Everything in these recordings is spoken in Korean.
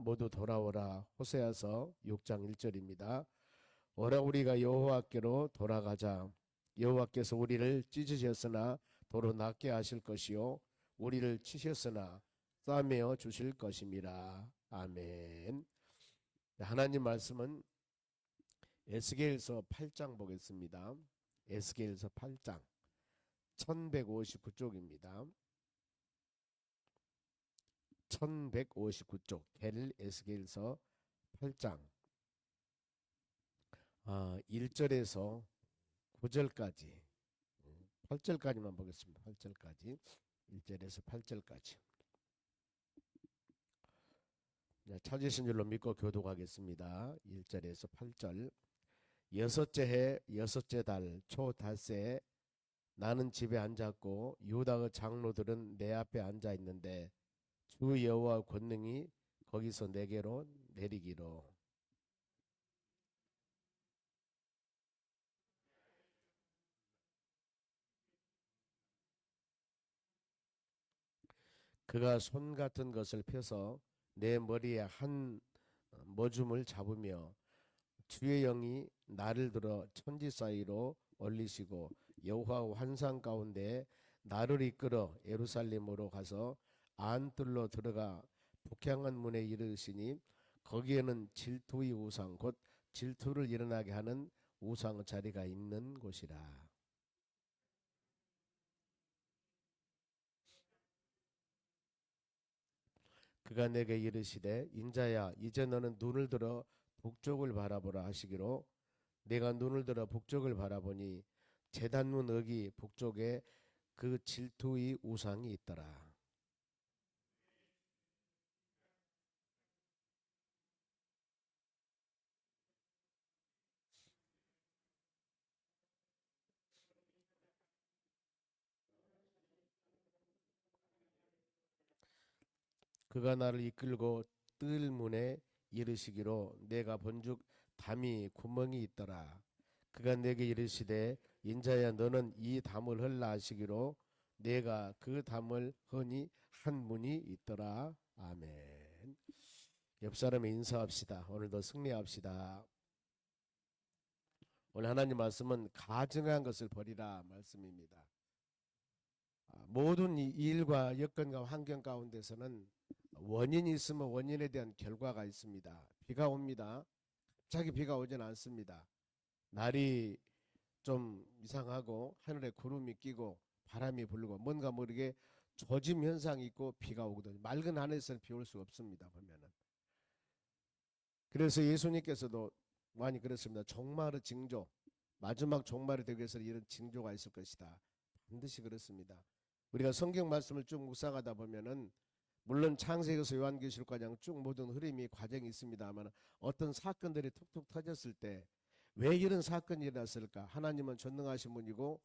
모두 돌아오라. 호세아서 6장 1절입니다. 오라 우리가 여호와께로 돌아가자. 여호와께서 우리를 찢으셨으나 도로 낫게 하실 것이요 우리를 치셨으나 싸매어 주실 것임이라. 아멘. 하나님 말씀은 에스겔서 8장 보겠습니다. 에스겔서 8장 1159쪽입니다. 1159쪽 겔 에스겔서 8장 1절에서 9절까지 8절까지만 보겠습니다. 8절까지 1절에서 8절까지 찾으신 줄로 믿고 교독하겠습니다. 1절에서 8절 여섯째 해 여섯째 달 초 닷새 나는 집에 앉았고 유다의 장로들은 내 앞에 앉아 있는데 주 여호와 권능이 거기서 내게로 내리기로 그가 손 같은 것을 펴서 내 머리에 한 머줌을 잡으며 주의 영이 나를 들어 천지 사이로 올리시고 여호와 환상 가운데 나를 이끌어 예루살렘으로 가서 안뜰로 들어가 북향한 문에 이르시니 거기에는 질투의 우상 곧 질투를 일어나게 하는 우상의 자리가 있는 곳이라. 그가 내게 이르시되 인자야 이제 너는 눈을 들어 북쪽을 바라보라 하시기로 내가 눈을 들어 북쪽을 바라보니 제단문 어기 북쪽에 그 질투의 우상이 있더라. 그가 나를 이끌고 뜰 문에 이르시기로 내가 본즉 담이 구멍이 있더라. 그가 내게 이르시되 인자야 너는 이 담을 헐라 하시기로 내가 그 담을 허니 한 문이 있더라. 아멘. 옆 사람에 인사합시다. 오늘도 승리합시다. 오늘 하나님 말씀은 가증한 것을 버리라 말씀입니다. 모든 일과 여건과 환경 가운데서는 원인이 있으면 원인에 대한 결과가 있습니다. 비가 옵니다. 갑자기 비가 오진 않습니다. 날이 좀 이상하고 하늘에 구름이 끼고 바람이 불고 뭔가 모르게 조짐 현상이 있고 비가 오거든요. 맑은 하늘에서는 비 올 수 없습니다. 보면은. 그래서 예수님께서도 많이 그랬습니다. 종말의 징조, 마지막 종말이 되기 위해서 이런 징조가 있을 것이다. 반드시 그렇습니다. 우리가 성경 말씀을 쭉 묵상하다 보면은 물론 창세기에서 요한계시록까지 쭉 모든 흐름이 과정이 있습니다만 어떤 사건들이 툭툭 터졌을 때 왜 이런 사건이 일어났을까? 하나님은 전능하신 분이고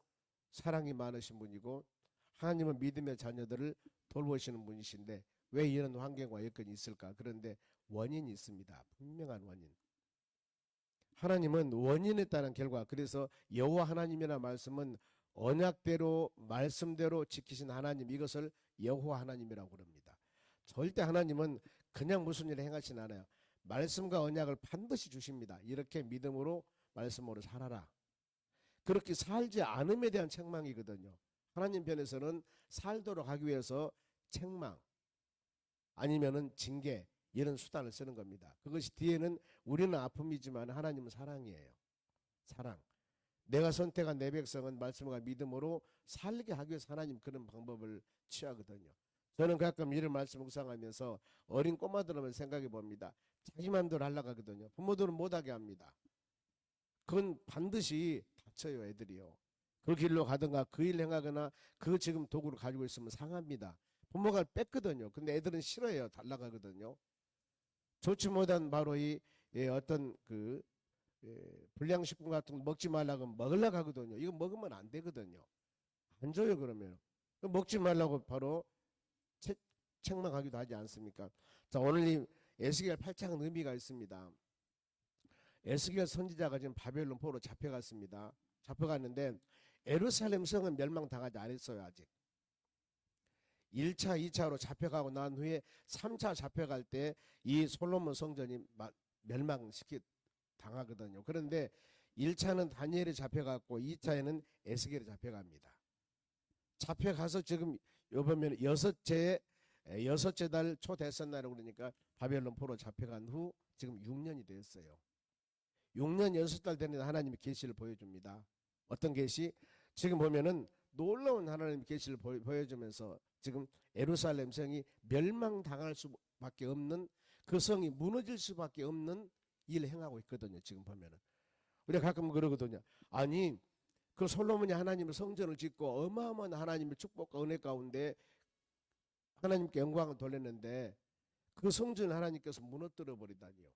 사랑이 많으신 분이고 하나님은 믿음의 자녀들을 돌보시는 분이신데 왜 이런 환경과 여건이 있을까? 그런데 원인이 있습니다. 분명한 원인. 하나님은 원인에 따른 결과, 그래서 여호와 하나님이라는 말씀은 언약대로 말씀대로 지키신 하나님, 이것을 여호와 하나님이라고 그럽니다. 절대 하나님은 그냥 무슨 일을 행하진 않아요. 말씀과 언약을 반드시 주십니다. 이렇게 믿음으로 말씀으로 살아라. 그렇게 살지 않음에 대한 책망이거든요. 하나님 편에서는 살도록 하기 위해서 책망 아니면은 징계 이런 수단을 쓰는 겁니다. 그것이 뒤에는 우리는 아픔이지만 하나님은 사랑이에요. 사랑. 내가 선택한 내 백성은 말씀과 믿음으로 살게 하기 위해서 하나님 그런 방법을 취하거든요. 저는 가끔 이런 말씀 묵상하면서 어린 꼬마들을 생각해 봅니다. 자기 마음대로 하려고 하거든요. 부모들은 못하게 합니다. 그건 반드시 다쳐요, 애들이요. 그 길로 가든가 그 일 행하거나 그 지금 도구를 가지고 있으면 상합니다. 부모가 뺐거든요. 근데 애들은 싫어해요. 달라가거든요. 좋지 못한 바로 이 어떤 그 불량식품 같은 거 먹지 말라고 먹으려고 하거든요. 이거 먹으면 안 되거든요. 안 줘요, 그러면. 먹지 말라고 바로 책망하기도 하지 않습니까? 자, 오늘 이 에스겔 8장은 의미가 있습니다. 에스겔 선지자가 지금 바벨론 포로 잡혀갔습니다. 잡혀갔는데 예루살렘 성은 멸망당하지 않았어요, 아직. 1차, 2차로 잡혀가고 난 후에 3차 잡혀갈 때 이 솔로몬 성전이 멸망시키 당하거든요. 그런데 1차는 다니엘이 잡혀갔고 2차에는 에스겔이 잡혀갑니다. 잡혀가서 지금 요 보면 여섯째 달 초대선날이라고 그러니까 바벨론 포로 잡혀간 후 지금 6년이 되었어요. 6년 6달 되는 하나님의 계시를 보여줍니다. 어떤 계시? 지금 보면은 놀라운 하나님의 계시를 보여주면서 지금 예루살렘 성이 멸망당할 수밖에 없는, 그 성이 무너질 수밖에 없는 일을 행하고 있거든요. 지금 보면은 우리가 가끔 그러거든요. 아니 그 솔로몬이 하나님의 성전을 짓고 어마어마한 하나님의 축복과 은혜 가운데 하나님께 영광을 돌렸는데 그 성전을 하나님께서 무너뜨려 버리다니요.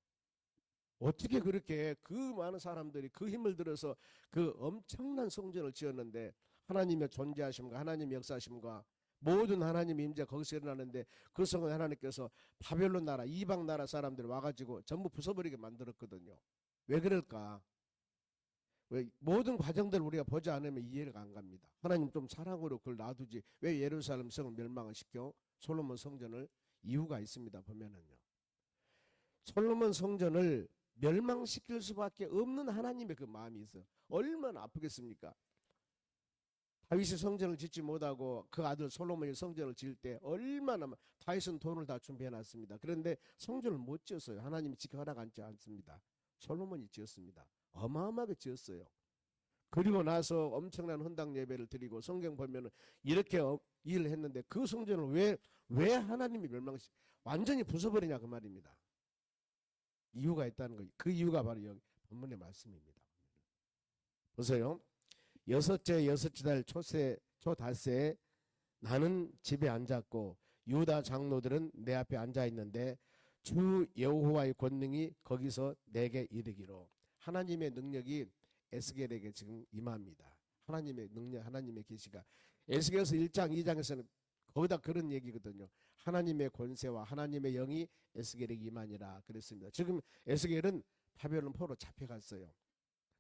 어떻게 그렇게 그 많은 사람들이 그 힘을 들여서 그 엄청난 성전을 지었는데 하나님의 존재하심과 하나님의 역사하심과 모든 하나님의 임재가 거기서 일어나는데 그 성을 하나님께서 바벨론 나라 이방 나라 사람들이 와가지고 전부 부숴버리게 만들었거든요. 왜 그럴까? 왜 모든 과정들을 우리가 보지 않으면 이해가 안 갑니다. 하나님 좀 사랑으로 그걸 놔두지 왜 예루살렘 성을 멸망을 시켜 솔로몬 성전을, 이유가 있습니다. 보면은요, 솔로몬 성전을 멸망시킬 수밖에 없는 하나님의 그 마음이 있어요. 얼마나 아프겠습니까? 다윗이 성전을 짓지 못하고 그 아들 솔로몬이 성전을 지을 때 얼마나 다윗은 돈을 다 준비해놨습니다. 그런데 성전을 못 지었어요. 하나님이 지켜 허락하지 않습니다. 솔로몬이 지었습니다. 어마어마하게 지었어요. 그리고 나서 엄청난 헌당 예배를 드리고 성경 보면은 이렇게 일을 했는데 그 성전을 왜 하나님이 완전히 부숴버리냐 그 말입니다. 이유가 있다는 거예요. 그 이유가 바로 여기 본문의 말씀입니다. 보세요. 여섯째 달 초닷새에 나는 집에 앉았고 유다 장로들은 내 앞에 앉아 있는데 주 여호와의 권능이 거기서 내게 이르기로, 하나님의 능력이 에스겔에게 지금 임합니다. 하나님의 능력, 하나님의 계시가 에스겔서 1장 2장에서는 거기다 그런 얘기거든요. 하나님의 권세와 하나님의 영이 에스겔에게 임하니라 그랬습니다. 지금 에스겔은 바벨론 포로 잡혀갔어요.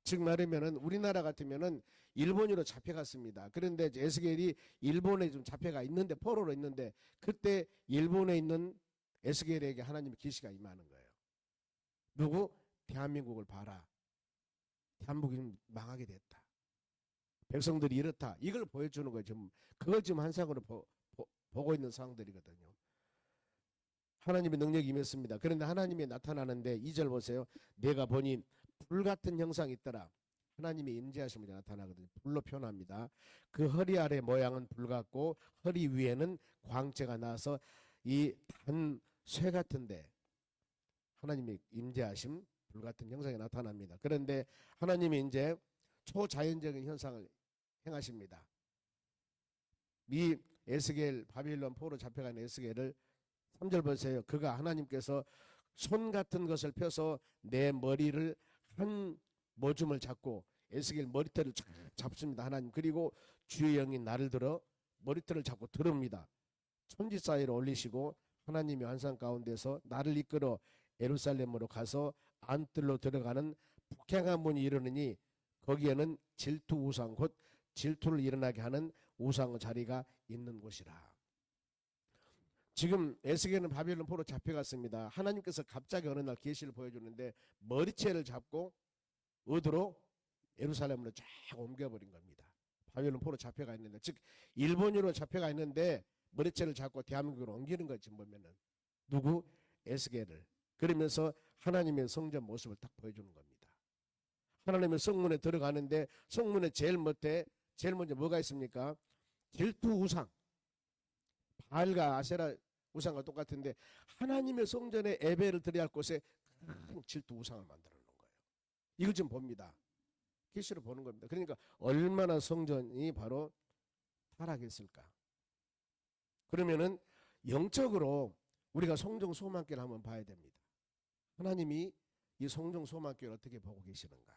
즉 말하면은 우리나라 같으면은 일본으로 잡혀갔습니다. 그런데 에스겔이 일본에 좀 잡혀가 있는데, 포로로 있는데, 그때 일본에 있는 에스겔에게 하나님의 계시가 임하는 거예요. 누구? 대한민국을 봐라. 대한민국이 망하게 됐다. 백성들이 이렇다. 이걸 보여주는 거예요. 지금 그걸 지금 한상으로 보고 있는 상황들이거든요. 하나님의 능력이 임했습니다. 그런데 하나님이 나타나는데 2절 보세요. 내가 보니 불같은 형상이 있더라. 하나님의 임재하심이 나타나거든요. 불로 표현합니다. 그 허리 아래 모양은 불 같고 허리 위에는 광채가 나서 이 단 쇠 같은데 하나님의 임재하심, 불 같은 형상이 나타납니다. 그런데 하나님이 이제 초자연적인 현상을 행하십니다. 이 에스겔, 바빌론 포로 잡혀간 에스겔을 3절 보세요. 그가 하나님께서 손 같은 것을 펴서 내 머리를 한 모줌을 잡고 에스겔 머리털을 잡습니다. 하나님. 그리고 주의 영이 나를 들어 머리털을 잡고 들읍니다. 천지 사이로 올리시고 하나님이 환상 가운데서 나를 이끌어 예루살렘으로 가서 안뜰로 들어가는 북향한 문이 이르느니 거기에는 질투 우상, 곧 질투를 일어나게 하는 우상 자리가 있는 곳이라. 지금 에스겔은 바벨론 포로 잡혀갔습니다. 하나님께서 갑자기 어느 날 계시를 보여주는데 머리채를 잡고 어디로? 예루살렘으로 쫙 옮겨버린 겁니다. 바벨론 포로 잡혀가 있는데, 즉 일본으로 잡혀가 있는데 머리채를 잡고 대한민국으로 옮기는 거지. 보면은 누구? 에스겔을. 그러면서 하나님의 성전 모습을 딱 보여주는 겁니다. 하나님의 성문에 들어가는데 성문에 제일 먼저 뭐가 있습니까? 질투 우상, 바알과 아세라 우상과 똑같은데 하나님의 성전에 예배를 드려야 할 곳에 큰 질투 우상을 만들어 놓은 거예요. 이걸 좀 봅니다. 계시를 보는 겁니다. 그러니까 얼마나 성전이 바로 타락했을까. 그러면은 영적으로 우리가 성정 소망교를 한번 봐야 됩니다. 하나님이 이 성정 소망교를 어떻게 보고 계시는가.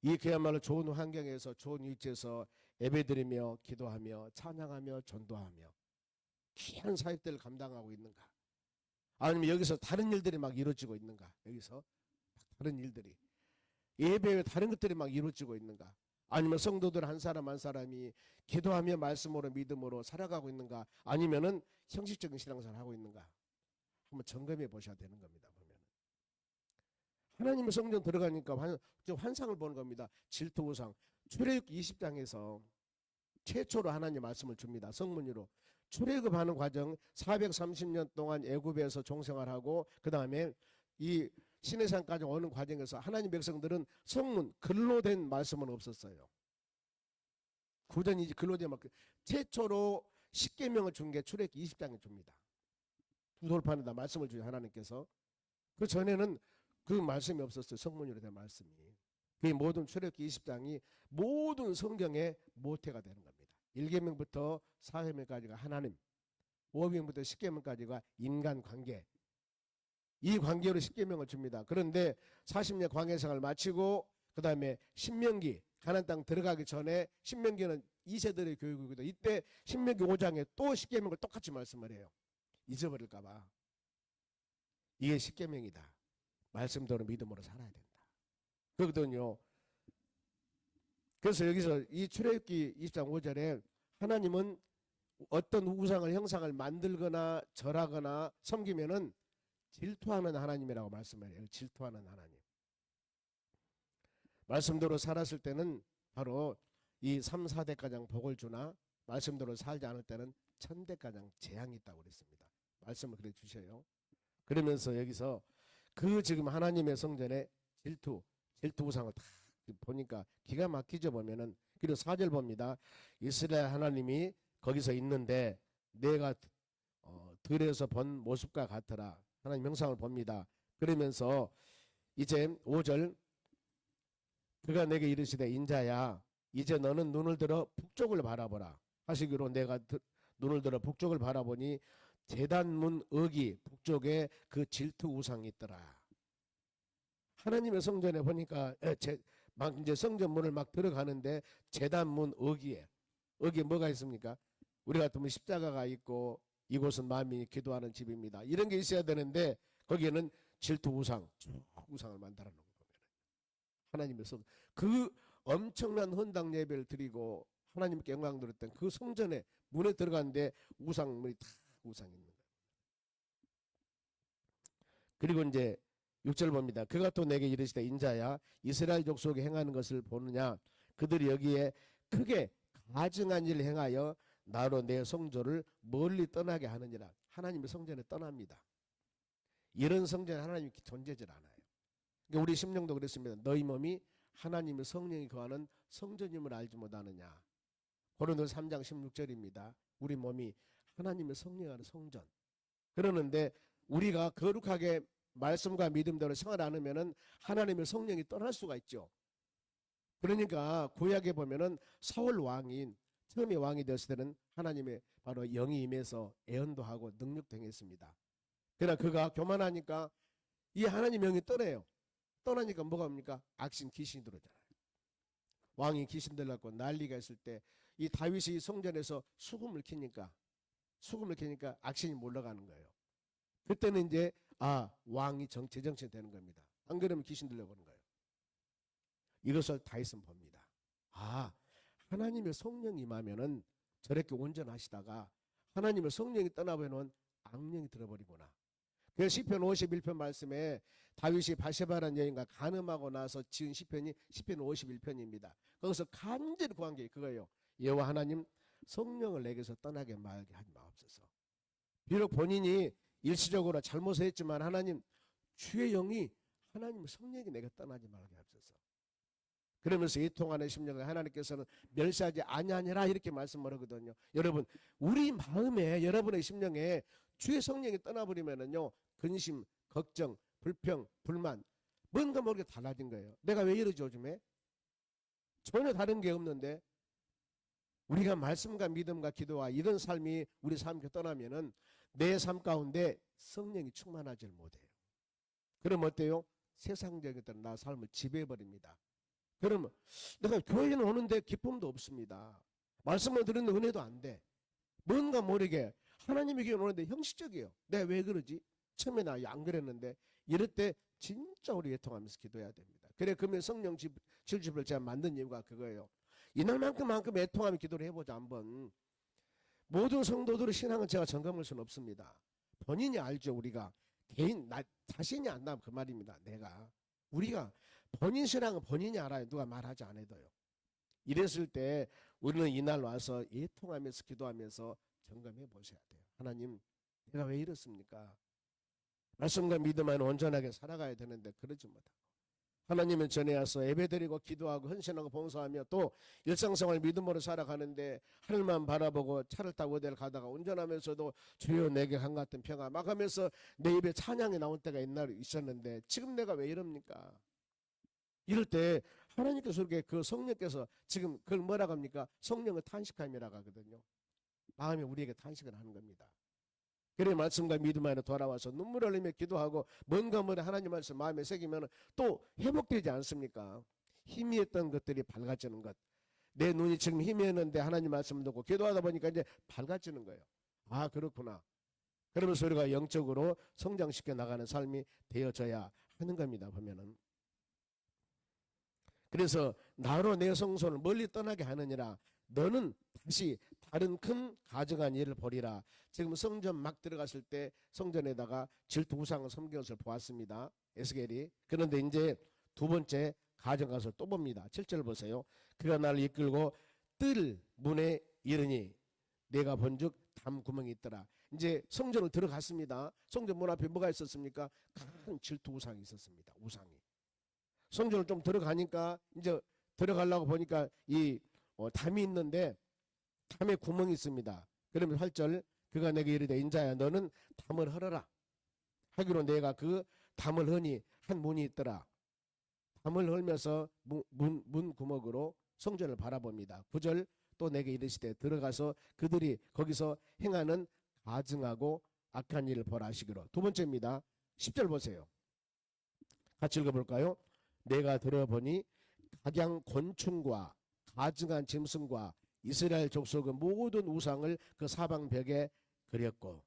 이 그야말로 좋은 환경에서 좋은 위치에서 예배드리며 기도하며 찬양하며 전도하며 귀한 사역들을 감당하고 있는가? 아니면 여기서 다른 일들이 막 이루어지고 있는가? 여기서 다른 일들이 예배 외에 다른 것들이 막 이루어지고 있는가? 아니면 성도들 한 사람 한 사람이 기도하며 말씀으로 믿음으로 살아가고 있는가? 아니면은 형식적인 신앙생활을 하고 있는가? 한번 점검해 보셔야 되는 겁니다. 보면 하나님의 성전 들어가니까 환상을 보는 겁니다. 질투 우상. 출애굽기 20장에서 최초로 하나님 말씀을 줍니다. 성문으로. 출애굽하는 과정 430년 동안 애굽에서 종생활하고 그 다음에 이 시내산까지 오는 과정에서 하나님 백성들은 성문 글로 된 말씀은 없었어요. 구전이 글로 된 말씀. 최초로 십계명을 준 게 출애굽기 20장에 줍니다. 두 돌판에다 말씀을 주신 하나님께서. 그 전에는 그 말씀이 없었어요. 성문으로 된 말씀이. 그 모든 출애굽기 20장이 모든 성경의 모태가 되는 겁니다. 1계명부터 4계명까지가 하나님, 5계명부터 10계명까지가 인간관계. 이 관계로 10계명을 줍니다. 그런데 40년 광야생활을 마치고 그 다음에 신명기 가나안 땅 들어가기 전에 신명기는 2세들의 교육이거든요. 이때 신명기 5장에 또 10계명을 똑같이 말씀을 해요. 잊어버릴까 봐. 이게 10계명이다. 말씀대로 믿음으로 살아야 된다. 그거거든요. 그래서 여기서 이 출애굽기 20장 5절에 하나님은 어떤 우상을 형상을 만들거나 절하거나 섬기면은 질투하는 하나님이라고 말씀을 해요. 질투하는 하나님. 말씀대로 살았을 때는 바로 이 3, 4대가장 복을 주나 말씀대로 살지 않을 때는 천대가장 재앙이 있다고 그랬습니다. 말씀을 그래 주셔요. 그러면서 여기서 그 지금 하나님의 성전에 질투 우상을 다 보니까 기가 막히죠. 보면은. 그리고 4절 봅니다. 이스라엘 하나님이 거기서 있는데 내가 들에서 본 모습과 같더라. 하나님 형상을 봅니다. 그러면서 이제 5절 그가 내게 이르시되 인자야 이제 너는 눈을 들어 북쪽을 바라보라 하시기로 내가 눈을 들어 북쪽을 바라보니 제단문 어기 북쪽에 그 질투 우상이 있더라. 하나님의 성전에 보니까 막 이제 성전문을 막 들어가는데 제단문 어기에 뭐가 있습니까? 우리 같으면 십자가가 있고 이곳은 마음이 기도하는 집입니다. 이런 게 있어야 되는데 거기에는 질투 우상을 만들어 놓은 거예요. 하나님의 성전 그 엄청난 헌당 예배를 드리고 하나님께 영광 드렸던 그 성전에 문에 들어갔는데 우상물이 다 우상이 있는 거예요. 그리고 이제 6절 봅니다. 그가 또 내게 이르시되 인자야 이스라엘 족속이 행하는 것을 보느냐 그들이 여기에 크게 가증한 일을 행하여 나로 내 성전을 멀리 떠나게 하느니라. 하나님의 성전에 떠납니다. 이런 성전에 하나님이 존재질 않아요. 그러니까 우리 심령도 그랬습니다. 너희 몸이 하나님의 성령이 거하는 성전임을 알지 못하느냐. 고린도서 3장 16절입니다. 우리 몸이 하나님의 성령이 거하는 성전. 그러는데 우리가 거룩하게 말씀과 믿음대로 생활 안 하면은 하나님의 성령이 떠날 수가 있죠. 그러니까 구약에 보면은 사울 왕이 처음에 왕이 되었을 때는 하나님의 바로 영이 임해서 애언도 하고 능력도 행했습니다. 그러나 그가 교만하니까 이 하나님 영이 떠나요. 떠나니까 뭐가 옵니까? 악신 귀신이 들어오잖아요. 왕이 귀신 들려고 난리가 있을 때 이 다윗이 성전에서 수금을 키니까 악신이 몰려가는 거예요. 그때는 이제 왕이 제정신이 되는 겁니다. 안 그러면 귀신 들려오는 거예요. 이것을 다윗은 봅니다. 하나님의 성령이 임하면은 저렇게 온전하시다가 하나님의 성령이 떠나버리면 악령이 들어버리구나. 그래서 시편 51편 말씀에 다윗이 바세바라는 여인과 간음하고 나서 지은 시편이 시편 51편입니다. 거기서 간절히 구한 게 그거예요. 여호와 하나님 성령을 내게서 떠나게 말게 하지 마옵소서. 비록 본인이 일시적으로 잘못을 했지만 하나님 주의 영이 하나님의 성령이 내게 떠나지 말게 하옵소서. 그러면서 이통하는 심령을 하나님께서는 멸시하지 아니하니라 이렇게 말씀을 하거든요. 여러분 우리 마음에 여러분의 심령에 주의 성령이 떠나버리면은요 근심, 걱정, 불평, 불만 뭔가 모르게 달라진 거예요. 내가 왜 이러지 요즘에? 전혀 다른 게 없는데 우리가 말씀과 믿음과 기도와 이런 삶이 우리 삶에 떠나면은 내 삶 가운데 성령이 충만하지 못해요. 그럼 어때요? 세상적인 나 삶을 지배해버립니다. 그러면 내가 교회는 오는데 기쁨도 없습니다. 말씀을 듣는 은혜도 안 돼. 뭔가 모르게 하나님의 교회 오는데 형식적이에요. 내가 왜 그러지? 처음에 나 안 그랬는데 이럴 때 진짜 우리 애통하면서 기도해야 됩니다. 그래 그러면 성령 질집을 제가 만든 이유가 그거예요. 이날만큼만큼 애통하며 기도를 해보자 한번. 모든 성도들의 신앙은 제가 점검할 수는 없습니다. 본인이 알죠. 우리가 개인 나 자신이 안다 그 말입니다. 우리가 본인 신앙은 본인이 알아요. 누가 말하지 않아도요. 이랬을 때 우리는 이날 와서 애통하면서 기도하면서 점검해 보셔야 돼요. 하나님, 내가 왜 이렇습니까? 말씀과 믿음 안에 온전하게 살아가야 되는데 그러지 못하고 하나님은 전에 와서 예배드리고 기도하고 헌신하고 봉사하며 또 일상생활 믿음으로 살아가는데 하늘만 바라보고 차를 타고 어디를 가다가 운전하면서도 주여 내게 강 같은 평화 막 하면서 내 입에 찬양이 나올 때가 옛날에 있었는데 지금 내가 왜 이럽니까? 이럴 때 하나님께서 이렇게 그 성령께서 지금 그걸 뭐라고 합니까? 성령을 탄식함이라고 하거든요. 마음이 우리에게 탄식을 하는 겁니다. 그래 말씀과 믿음 안에 돌아와서 눈물 흘리며 기도하고 뭔가 하나님 말씀 마음에 새기면 또 회복되지 않습니까? 희미했던 것들이 밝아지는 것. 내 눈이 지금 희미했는데 하나님 말씀을 듣고 기도하다 보니까 이제 밝아지는 거예요. 아 그렇구나. 그러면서 우리가 영적으로 성장시켜 나가는 삶이 되어져야 하는 겁니다. 보면은. 그래서 나로 내 성소를 멀리 떠나게 하느니라. 너는 다시 다른 큰 가증한 일을 벌이라. 지금 성전 막 들어갔을 때 성전에다가 질투 우상을 섬긴 것을 보았습니다. 에스겔이. 그런데 이제 두 번째 가져가서 또 봅니다. 7절 보세요. 그가 나를 이끌고 뜰 문에 이르니 내가 본즉 담 구멍이 있더라. 이제 성전을 들어갔습니다. 성전 문 앞에 뭐가 있었습니까? 큰 질투 우상이 있었습니다. 우상이. 성전을 좀 들어가니까 이제 들어가려고 보니까 이 담이 있는데 담에 구멍이 있습니다. 그러면 8절 그가 내게 이르되 인자야 너는 담을 헐어라 하기로 내가 그 담을 허니 한 문이 있더라. 담을 헐면서 문 구멍으로 성전을 바라봅니다. 9절 또 내게 이르시되 들어가서 그들이 거기서 행하는 가증하고 악한 일을 보라 하시기로. 두 번째입니다. 10절 보세요. 같이 읽어볼까요? 내가 들어보니 각양 곤충과 가증한 짐승과 이스라엘 족속의 모든 우상을 그 사방벽에 그렸고.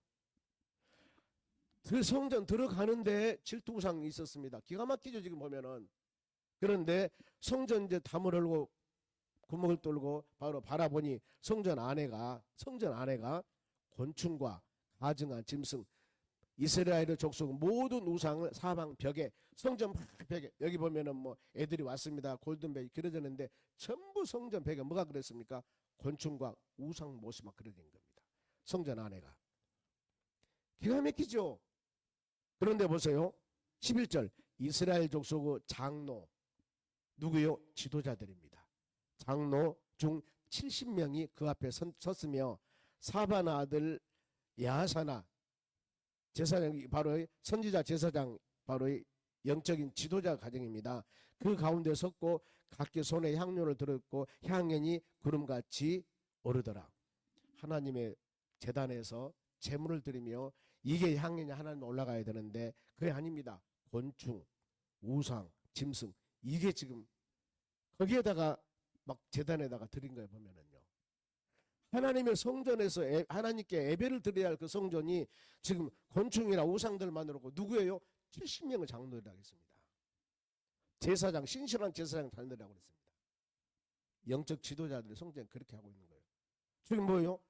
그 성전 들어가는데 질투 우상이 있었습니다. 기가 막히죠 지금 보면은. 그런데 성전 이제 담을 열고 구멍을 뚫고 바로 바라보니 성전 안에가 곤충과 가증한 짐승 이스라엘의 족속 모든 우상을 사방 벽에 성전 벽에 여기 보면은 뭐 애들이 왔습니다. 골든벨이 그려졌는데 전부 성전 벽에 뭐가 그랬습니까? 곤충과 우상 모습이 막 그려진 겁니다. 성전 안에가 기가 막히죠. 그런데 보세요. 11절 이스라엘 족속의 장로 누구요? 지도자들입니다. 장로 중 70명이 그 앞에 섰으며 사바나 아들 야하사나 제사장 바로 선지자 제사장 바로 영적인 지도자 가정입니다. 그 가운데 섰고 각기 손에 향료를 들었고 향연이 구름같이 오르더라. 하나님의 제단에서 제물을 드리며 이게 향연이 하나님 올라가야 되는데 그게 아닙니다. 곤충, 우상, 짐승 이게 지금 거기에다가 막 제단에다가 드린 거예요. 보면은요. 하나님의 성전에서 하나님께 예배를 드려야 할 그 성전이 지금 곤충이나 우상들만으로 누구예요? 70명의 장로들이라고 했습니다. 제사장, 신실한 제사장 장로들이라고 했습니다. 영적 지도자들이 성전에 그렇게 하고 있는 거예요. 지금 뭐예요?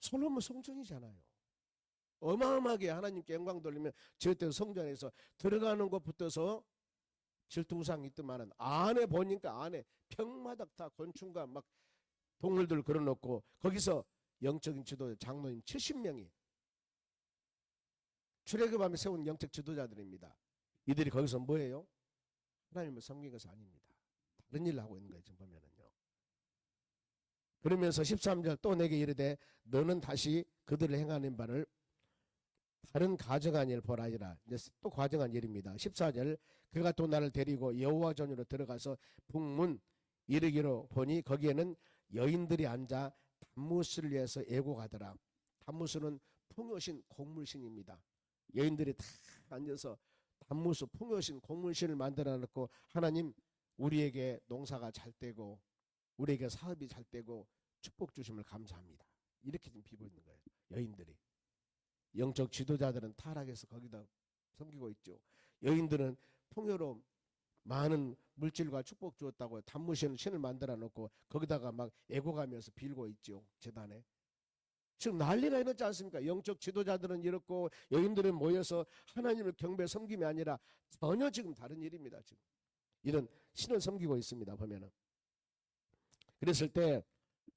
솔로몬 성전이잖아요. 어마어마하게 하나님께 영광 돌리면 절대 성전에서 들어가는 것부터서 질투 우상이 있더만은 안에 보니까 안에 평마다 다 곤충과 막 동물들 걸어놓고 거기서 영적인 지도자 장로님 70명이 출애굽함에 세운 영적 지도자들입니다. 이들이 거기서 뭐예요? 하나님을 섬긴 것이 아닙니다. 다른 일을 하고 있는 거예요. 지금 보면은요. 그러면서 13절 또 내게 이르되 너는 다시 그들을 행하는 바를 다른 가정한 일 보라니라. 이제 또 가정한 일입니다. 14절 그가 또 나를 데리고 여호와 전으로 들어가서 북문 이르기로 보니 거기에는 여인들이 앉아 단무스를 위해서 애고가더라. 단무스는 풍요신 곡물신입니다. 여인들이 다 앉아서 단무스 풍요신 곡물신을 만들어 놓고 하나님 우리에게 농사가 잘 되고 우리에게 사업이 잘 되고 축복 주심을 감사합니다. 이렇게 좀 비고 있는 거예요. 여인들이. 영적 지도자들은 타락해서 거기다 섬기고 있죠. 여인들은 풍요로움 많은 물질과 축복 주었다고 단무시는 신을 만들어 놓고 거기다가 막 애고가면서 빌고 있죠. 재단에. 지금 난리가 일었지 않습니까? 영적 지도자들은 이렇고 여인들은 모여서 하나님을 경배 섬김이 아니라 전혀 지금 다른 일입니다. 지금 이런 신을 섬기고 있습니다. 보면은. 그랬을 때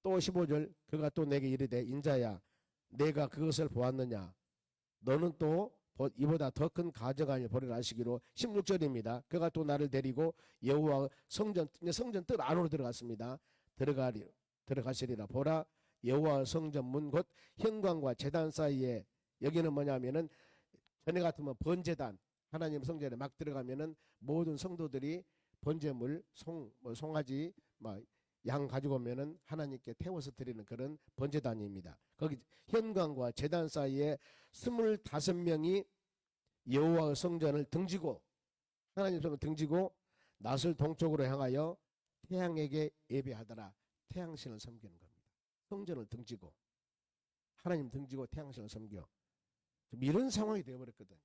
또 15절 그가 또 내게 이르되 인자야 내가 그것을 보았느냐 너는 또 이보다 더 큰 가져가니 보리라 하시기로 16절입니다. 그가 또 나를 데리고 여호와 성전 뜻 안으로 들어갔습니다. 들어가시리라 보라 여호와 성전 문 곧 현관과 제단 사이에 여기는 뭐냐면은 전에 같으면 번제단 하나님 성전에 막 들어가면은 모든 성도들이 번제물 송아지 양 가지고 오면은 하나님께 태워서 드리는 그런 번제단입니다. 거기 현관과 제단 사이에 25명이 여호와의 성전을 등지고 하나님 성전을 등지고 낫을 동쪽으로 향하여 태양에게 예배하더라. 태양신을 섬기는 겁니다. 성전을 등지고 하나님 등지고 태양신을 섬겨. 좀 이런 상황이 되어버렸거든요.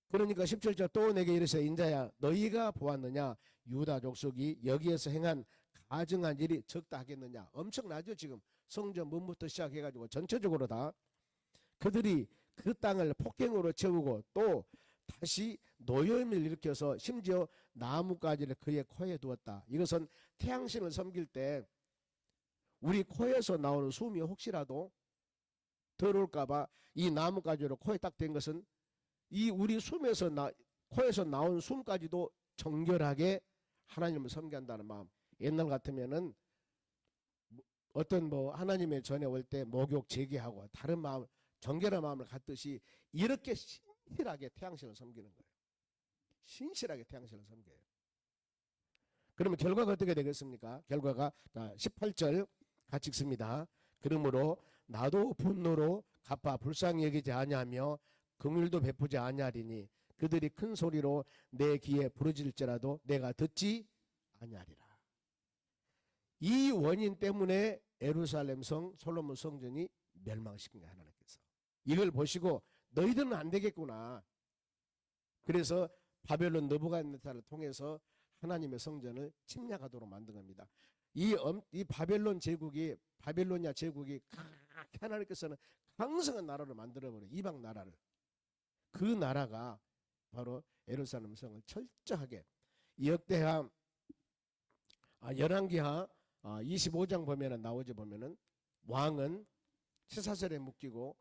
그러니까 17절 또 내게 이르시되 인자야 너희가 보았느냐 유다 족속이 여기에서 행한 가증한 일이 적다 하겠느냐. 엄청나죠. 지금 성전 문부터 시작해가지고 전체적으로 다 그들이 그 땅을 폭행으로 채우고 또 다시 노염을 일으켜서 심지어 나뭇가지를 그의 코에 두었다. 이것은 태양신을 섬길 때 우리 코에서 나오는 숨이 혹시라도 더러울까봐 이 나뭇가지로 코에 딱 댄 것은 이 우리 코에서 나온 숨까지도 정결하게 하나님을 섬긴다는 마음. 옛날 같으면은 어떤 하나님의 전에 올 때 목욕 제기하고 다른 마음 정결한 마음을 갖듯이 이렇게 신실하게 태양신을 섬기는 거예요. 신실하게 태양신을 섬겨요. 그러면 결과가 어떻게 되겠습니까? 결과가 18절 같이 읽습니다. 그러므로 나도 분노로 갚아 불쌍히 여기지 아니하며 긍휼도 베푸지 아니하리니 그들이 큰 소리로 내 귀에 부르짖을지라도 내가 듣지 아니하리라. 이 원인 때문에 예루살렘 성 솔로몬 성전이 멸망시킨 거야 하나님께서. 이걸 보시고 너희들은 안 되겠구나. 그래서 바벨론 느부갓네살을 통해서 하나님의 성전을 침략하도록 만든 겁니다. 이 바벨로니아 제국이 하나님께서는 강성한 나라를 만들어버려요. 이방 나라를. 그 나라가 바로 예루살렘 성을 철저하게 역대하 열왕기하 25장 보면은 나오지 보면은 왕은 쇠사슬에 묶이고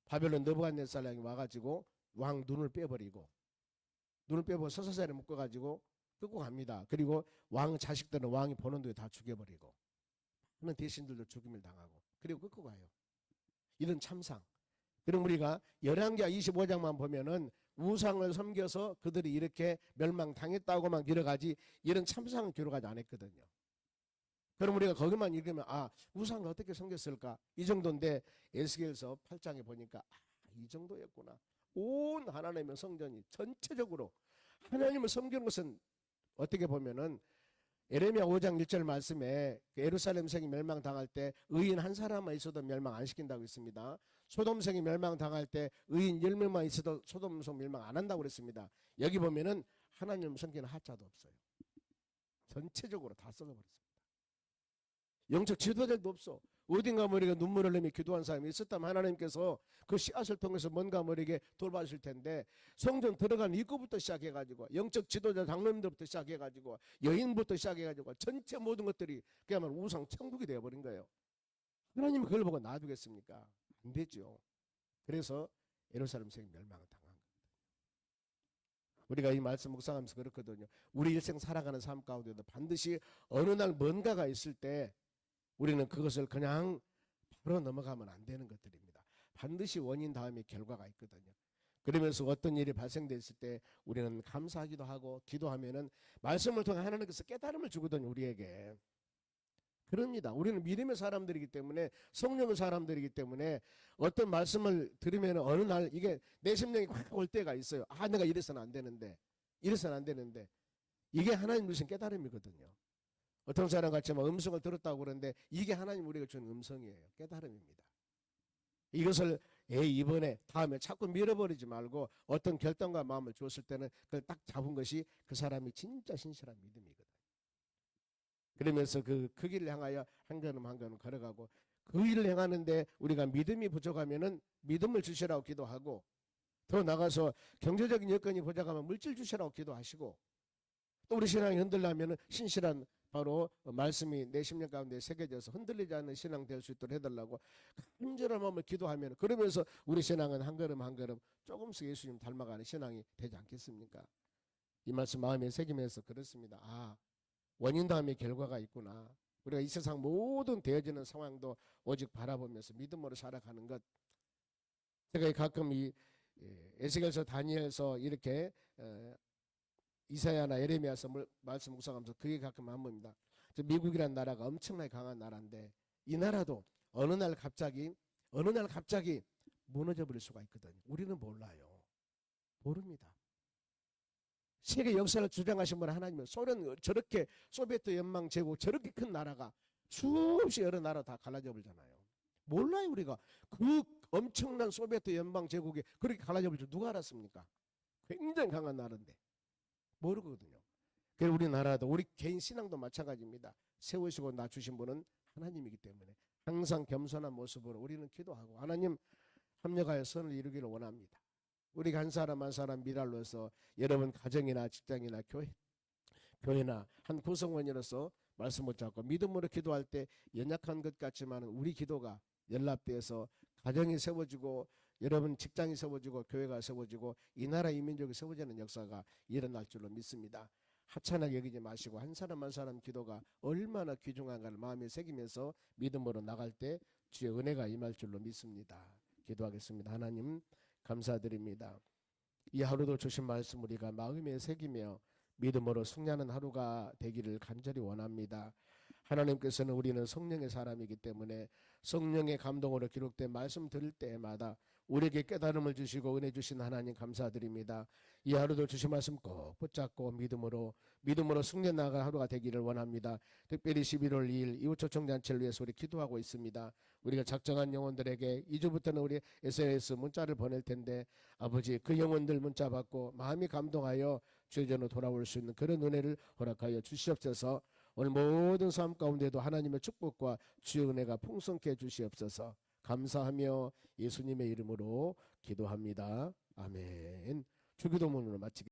바벨론 느부갓네살이 와가지고 왕 눈을 빼버리고 쇠사슬에 묶어가지고 끌고 갑니다. 그리고 왕 자식들은 왕이 보는 뒤에 다 죽여버리고 하는 대신들도 죽임을 당하고 그리고 끌고 가요. 이런 참상. 그럼 우리가 열왕기하 25장만 보면은 우상을 섬겨서 그들이 이렇게 멸망당했다고만 기록하지 이런 참상은 기록하지 않았거든요. 그럼 우리가 거기만 읽으면 우상을 어떻게 섬겼을까? 이 정도인데 에스겔서 8장에 보니까 이 정도였구나. 온 하나님의 성전이 전체적으로 하나님을 섬기는 것은 어떻게 보면은 에레미야 5장 1절 말씀에 예루살렘 성이 멸망당할 때 의인 한 사람만 있어도 멸망 안 시킨다고 했습니다. 소돔 성이 멸망당할 때 의인 10명만 있어도 소돔 성 멸망 안 한다고 그랬습니다. 여기 보면은 하나님을 섬기는 하자도 없어요. 전체적으로 다 썩어버렸습니다. 영적 지도자도 없어. 어딘가 모르게 눈물을 흘리며 기도한 사람이 있었다면 하나님께서 그 씨앗을 통해서 뭔가 모르게 돌봐주실 텐데 성전 들어가는 입구부터 시작해가지고 영적 지도자 장로님들부터 시작해가지고 여인부터 시작해가지고 전체 모든 것들이 그야말로 우상 천국이 되어버린 거예요. 하나님이 그걸 보고 놔두겠습니까? 안 되죠. 그래서 예루살렘 성이 멸망을 당한 겁니다. 우리가 이 말씀 묵상하면서 그렇거든요. 우리 일생 살아가는 삶 가운데도 반드시 어느 날 뭔가가 있을 때 우리는 그것을 그냥 바로 넘어가면 안 되는 것들입니다. 반드시 원인 다음에 결과가 있거든요. 그러면서 어떤 일이 발생됐을 때 우리는 감사하기도 하고 기도하면은 말씀을 통해 하나님께서 깨달음을 주거든요. 우리에게. 그럽니다. 우리는 믿음의 사람들이기 때문에 성령의 사람들이기 때문에 어떤 말씀을 들으면 어느 날 이게 내 심령이 확 올 때가 있어요. 내가 이래서는 안 되는데 이게 하나님 주신 깨달음이거든요. 어떤 사람 같이 음성을 들었다고 그러는데 이게 하나님 우리가 준 음성이에요. 깨달음입니다. 이것을 이번에 다음에 자꾸 밀어버리지 말고 어떤 결단과 마음을 주었을 때는 그걸 딱 잡은 것이 그 사람이 진짜 신실한 믿음이거든. 그러면서 그 길을 향하여 한 걸음 한 걸음 걸어가고, 그 일을 행하는데 우리가 믿음이 부족하면은 믿음을 주시라고 기도하고, 더 나가서 경제적인 여건이 부족하면 물질 주시라고 기도하시고, 또 우리 신앙이 흔들리면은 신실한 바로 말씀이 내 심령 가운데 새겨져서 흔들리지 않는 신앙 될 수 있도록 해달라고 간절한 마음을 기도하면, 그러면서 우리 신앙은 한 걸음 한 걸음 조금씩 예수님 닮아가는 신앙이 되지 않겠습니까? 이 말씀 마음에 새기면서 그렇습니다. 아, 원인 다음에 결과가 있구나. 우리가 이 세상 모든 되어지는 상황도 오직 바라보면서 믿음으로 살아가는 것. 제가 가끔 이 에스겔서 다니엘서 이렇게 이사야나 에레미야서 말씀 묵상하면서 그게 가끔 한 겁니다. 미국이라는 나라가 엄청나게 강한 나라인데 이 나라도 어느 날 갑자기 무너져 버릴 수가 있거든요. 우리는 몰라요. 모릅니다. 세계 역사를 주장하신 분 하나님은 소련 저렇게 소비에트 연방 제국 저렇게 큰 나라가 수없이 여러 나라 다 갈라져 버리잖아요. 몰라요. 우리가 그 엄청난 소비에트 연방 제국이 그렇게 갈라져 버릴 줄 누가 알았습니까? 굉장히 강한 나라인데 모르거든요. 그래서 우리나라도 우리 개인 신앙도 마찬가지입니다. 세우시고 낮추신 분은 하나님이기 때문에 항상 겸손한 모습으로 우리는 기도하고 하나님 합력하여 선을 이루기를 원합니다. 우리가 한 사람 한 사람 미랄로서 여러분 가정이나 직장이나 교회나 한 구성원으로서 말씀 붙잡고 믿음으로 기도할 때 연약한 것 같지만 우리 기도가 연합되어서 가정이 세워지고 여러분 직장이 세워지고 교회가 세워지고 이 나라 이 민족이 세워지는 역사가 일어날 줄로 믿습니다. 하찮게 여기지 마시고 한 사람 한 사람 기도가 얼마나 귀중한가를 마음에 새기면서 믿음으로 나갈 때 주의 은혜가 임할 줄로 믿습니다. 기도하겠습니다. 하나님 감사드립니다. 이 하루도 주신 말씀 우리가 마음에 새기며 믿음으로 승리하는 하루가 되기를 간절히 원합니다. 하나님께서는 우리는 성령의 사람이기 때문에 성령의 감동으로 기록된 말씀 들을 때마다 우리에게 깨달음을 주시고 은혜 주신 하나님 감사드립니다. 이 하루도 주신 말씀 꼭 붙잡고 믿음으로 승리해 나갈 하루가 되기를 원합니다. 특별히 11월 2일 이웃초청잔치를 위해서 우리 기도하고 있습니다. 우리가 작정한 영혼들에게 2주부터는 우리 SNS 문자를 보낼 텐데 아버지 그 영혼들 문자 받고 마음이 감동하여 주의 전으로 돌아올 수 있는 그런 은혜를 허락하여 주시옵소서. 오늘 모든 삶 가운데도 하나님의 축복과 주의 은혜가 풍성케 해 주시옵소서. 감사하며 예수님의 이름으로 기도합니다. 아멘. 주기도문으로 마치겠습니다.